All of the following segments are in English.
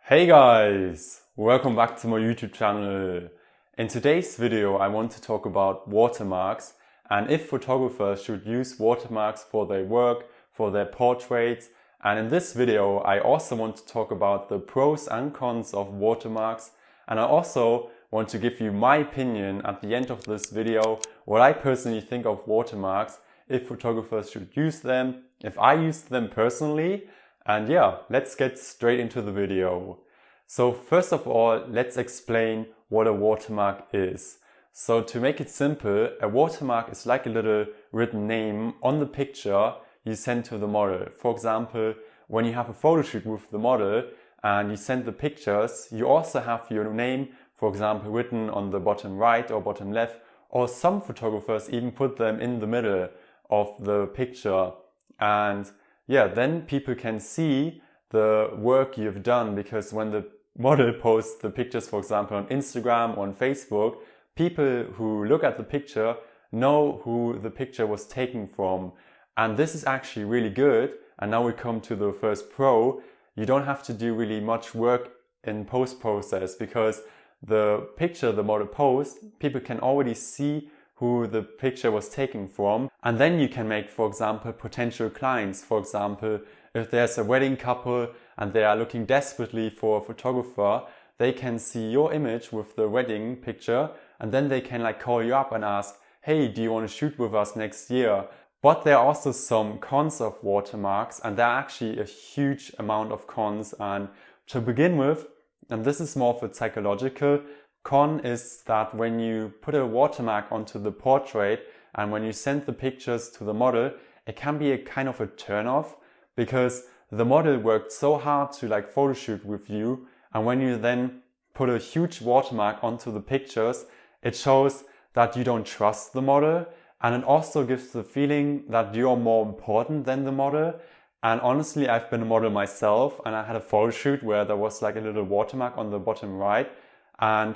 Hey guys! Welcome back to my YouTube channel. In today's video I want to talk about watermarks and if photographers should use watermarks for their work, for their portraits. And in this video I also want to talk about the pros and cons of watermarks, and I also want to give you my opinion at the end of this video, what I personally think of watermarks, if photographers should use them, if I use them personally. And yeah, let's get straight into the video. So first of all, let's explain what a watermark is. So to make it simple, a watermark is like a little written name on the picture you send to the model. For example, when you have a photo shoot with the model and you send the pictures, you also have your name, for example, written on the bottom right or bottom left, or some photographers even put them in the middle of the picture. And yeah, then people can see the work you've done, because when the model posts the pictures, for example, on Instagram or on Facebook, people who look at the picture know who the picture was taken from. And this is actually really good. And now we come to the first pro. You don't have to do really much work in post-process, because the picture the model posts, people can already see who the picture was taken from. And then you can make, for example, potential clients. For example, if there's a wedding couple and they are looking desperately for a photographer, they can see your image with the wedding picture, and then they can call you up and ask, hey, do you want to shoot with us next year? But there are also some cons of watermarks, and there are actually a huge amount of cons. And to begin with, and this is more of a psychological con, is that when you put a watermark onto the portrait and when you send the pictures to the model, it can be a kind of a turn-off, because the model worked so hard to photo shoot with you, and when you then put a huge watermark onto the pictures, it shows that you don't trust the model, and it also gives the feeling that you're more important than the model. And honestly, I've been a model myself, and I had a photo shoot where there was a little watermark on the bottom right, and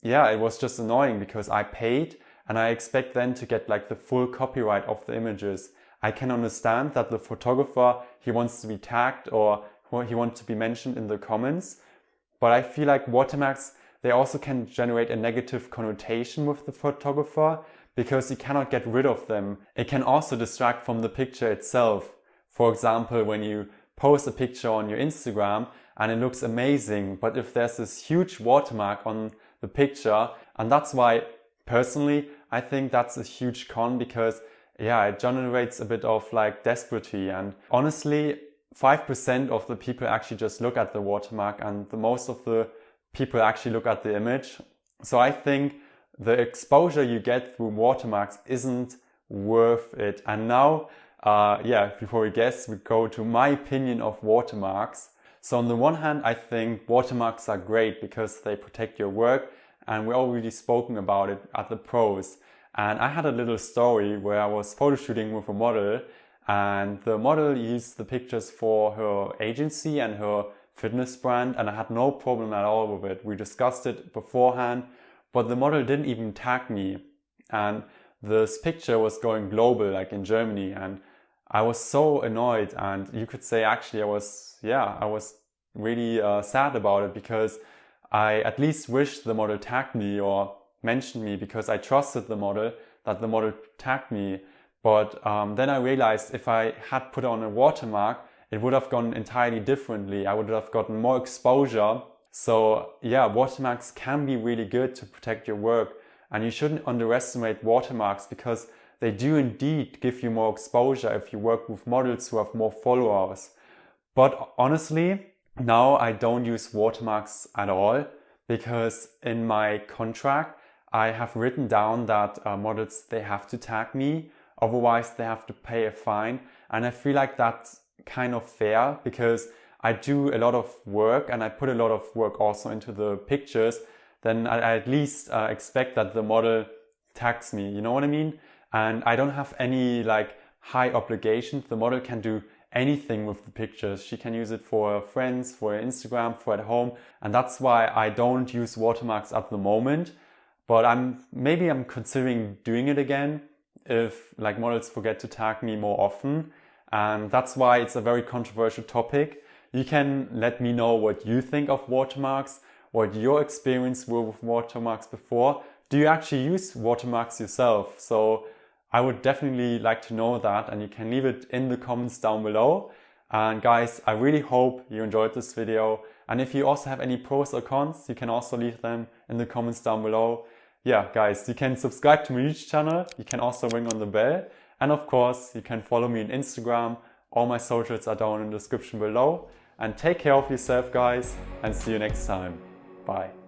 yeah, it was just annoying because I paid and I expect then to get the full copyright of the images. I can understand that the photographer, he wants to be tagged or he wants to be mentioned in the comments, but I feel like watermarks, they also can generate a negative connotation with the photographer, because you cannot get rid of them. It can also distract from the picture itself. For example, when you post a picture on your Instagram and it looks amazing, but if there's this huge watermark on the picture, and that's why personally I think that's a huge con, because yeah, it generates a bit of desperately. And honestly, 5% of the people actually just look at the watermark, and the most of the people actually look at the image. So I think the exposure you get through watermarks isn't worth it. And now before we go to my opinion of watermarks. So on the one hand, I think watermarks are great because they protect your work, and we already spoken about it at the pros. And I had a little story where I was photo shooting with a model, and the model used the pictures for her agency and her fitness brand, and I had no problem at all with it. We discussed it beforehand, but the model didn't even tag me. And this picture was going global, in Germany, and I was so annoyed, and you could say actually I was really sad about it, because I at least wished the model tagged me or mentioned me, because I trusted the model that the model tagged me. But then I realized if I had put on a watermark, it would have gone entirely differently. I would have gotten more exposure. So yeah, watermarks can be really good to protect your work, and you shouldn't underestimate watermarks, because they do indeed give you more exposure if you work with models who have more followers. But honestly, now I don't use watermarks at all, because in my contract I have written down that models, they have to tag me, otherwise they have to pay a fine. And I feel like that's kind of fair, because I do a lot of work and I put a lot of work also into the pictures. Then I at least expect that the model tags me, you know what I mean? And I don't have any high obligations. The model can do anything with the pictures. She can use it for her friends, for her Instagram, for at home. And that's why I don't use watermarks at the moment. But maybe I'm considering doing it again if models forget to tag me more often. And that's why it's a very controversial topic, You can let me know what you think of watermarks, what your experience were with watermarks before. Do you actually use watermarks yourself? So I would definitely like to know that, and you can leave it in the comments down below. And guys, I really hope you enjoyed this video. And if you also have any pros or cons, you can also leave them in the comments down below. Yeah, guys, you can subscribe to my YouTube channel. You can also ring on the bell. And of course, you can follow me on Instagram. All my socials are down in the description below. And take care of yourself, guys, and see you next time. Bye.